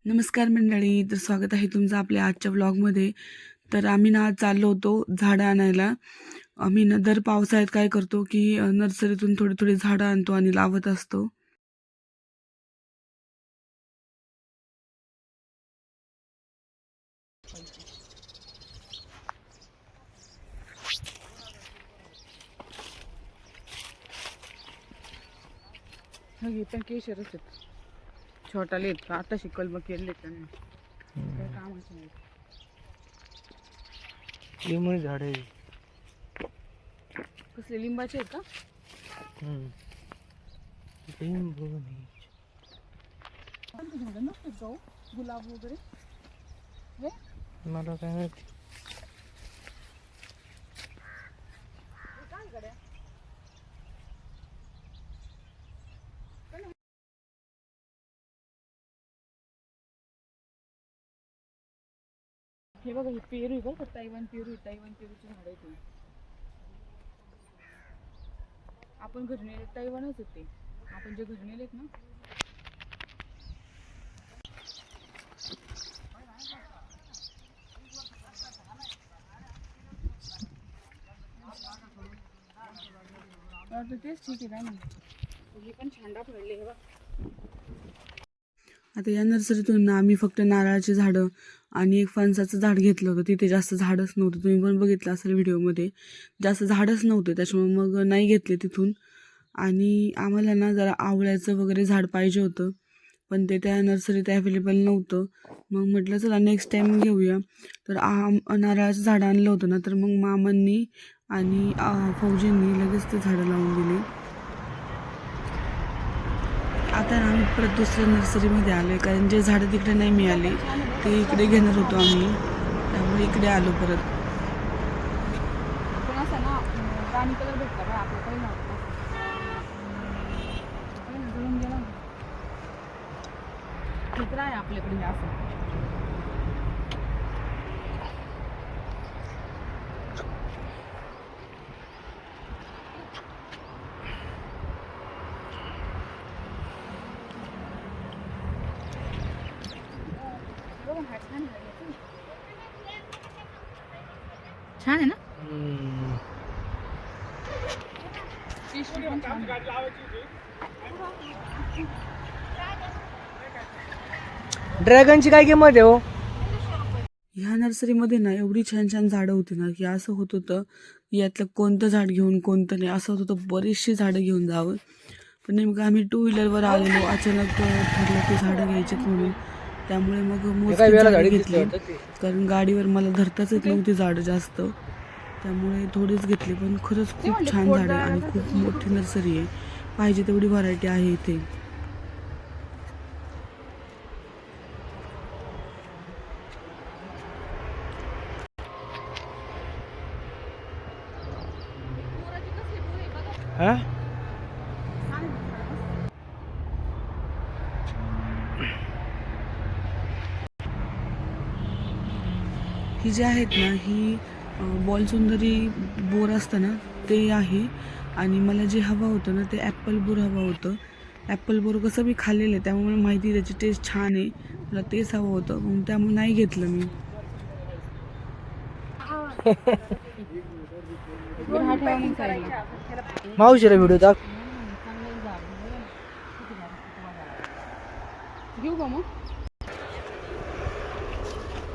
नमस्कार मंडळी, तर स्वागत आहे तुमचं आपल्या आजच्या व्लॉगमध्ये. तर आम्ही ना आज चाललो होतो झाडं आणायला. आम्ही ना दर पावसाळ्यात काय करतो की नर्सरीतून थोडी थोडी झाडं आणतो आणि लावत असतो. हे पण केशरच आहेत, छोटाले आहेत का आता कलम केले त्यांना काय कामाचं नाही. लिंबू झाड आहे. कसले लिंबाचे आहेत का? लिंबू झाडं नसतात जाऊ गुलाब वगैरे. मला काय माहिती. हे बघा, हे पेरू आहे बघा, तैवान पेरू पेरूची झाड आहे ती. आपण घरी नेले तैवानच होते, आपण जे घरी नेलेत ना. तेच ठीक आहे ना, हे पण छांडा पडले हे बघ. आता या नर्सरीतून ना आम्ही फक्त नारळाची झाडं आणि एक फणसाचं झाड घेतलं होतं. तिथे जास्त झाडच नव्हतं, तुम्ही पण बघितलं असेल व्हिडिओमध्ये, जास्त झाडच नव्हते, त्याच्यामुळे मग नाही घेतले तिथून. आणि आम्हाला ना जरा आवळ्याचं वगैरे झाड पाहिजे होतं, पण ते त्या नर्सरीत अवेलेबल नव्हतं. मग म्हटलं चला नेक्स्ट टाईम घेऊया. तर नारळाचं झाड आणलं होतं ना, तर मग मामांनी आणि फौजींनी लगेच ते झाडं लावून दिली. आता आम्ही परत दुसऱ्या नर्सरीमध्ये आलो आहे, कारण जे झाडं तिकडे नाही मिळाले ते इकडे घेणार होतो आम्ही, त्यामुळे इकडे आलो परत. पण असं ना राणी कलर भेटला का आपलं काही नव्हतं जळून गेला. चित्र आहे आपल्याकडे हे असं. छान आहे ना. ड्रॅगनची काय किंमत आहे हो? ह्या नर्सरीमध्ये ना एवढी छान छान झाडं होती ना की असं होत होतं यातलं कोणतं झाड घेऊन कोणतं नाही, असं होत होतं बरीचशी झाडं घेऊन जावं. पण नेमकं आम्ही 2 व्हीलरवर आलेलो, अचानक ठरलं की झाडं घ्यायचीत म्हणून. त्यामुळे मग मोजकी झाडं घेतली, कारण गाडीवर मला धरताच येत नव्हती झाडं जास्त, त्यामुळे थोडीच घेतली. पण खरंच खूप छान झाडं आहे आणि खूप मोठी नर्सरी आहे, पाहिजे तेवढी व्हरायटी आहे इथे. हा ही जी आहेत ना ही बॉल सुंदरी बोर असतं ना ते आहे, आणि मला जे हवं होतं ना ते ॲपल बोर हवं होतं. ॲपल बोर कसं मी खाल्लेलं आहे त्यामुळे मला माहिती त्याची टेस्ट छान आहे, मला तेच हवं होतं, मग त्यामुळे नाही घेतलं मी. मावशीला व्हिडिओ दाख. घेऊ का मग?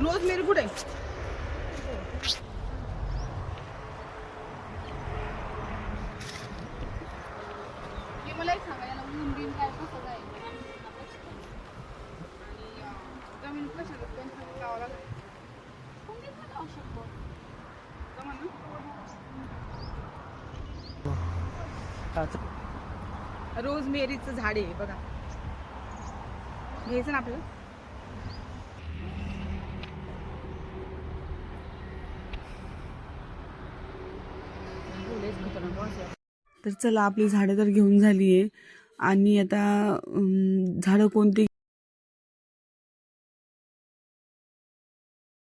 रोज मेरी कुठे? मला एक सांगा, याला ऊन बिन काय कसं जाईल आणि जमीन कशाला कोणतं लावावं लागेल? कोणती पण लावू शकतो रोज मेरीचं झाड आहे बघा, घ्यायचं ना आपलं. तर चला आपली झाडं तर घेऊन झाली आहे, आणि आता झाडं कोणती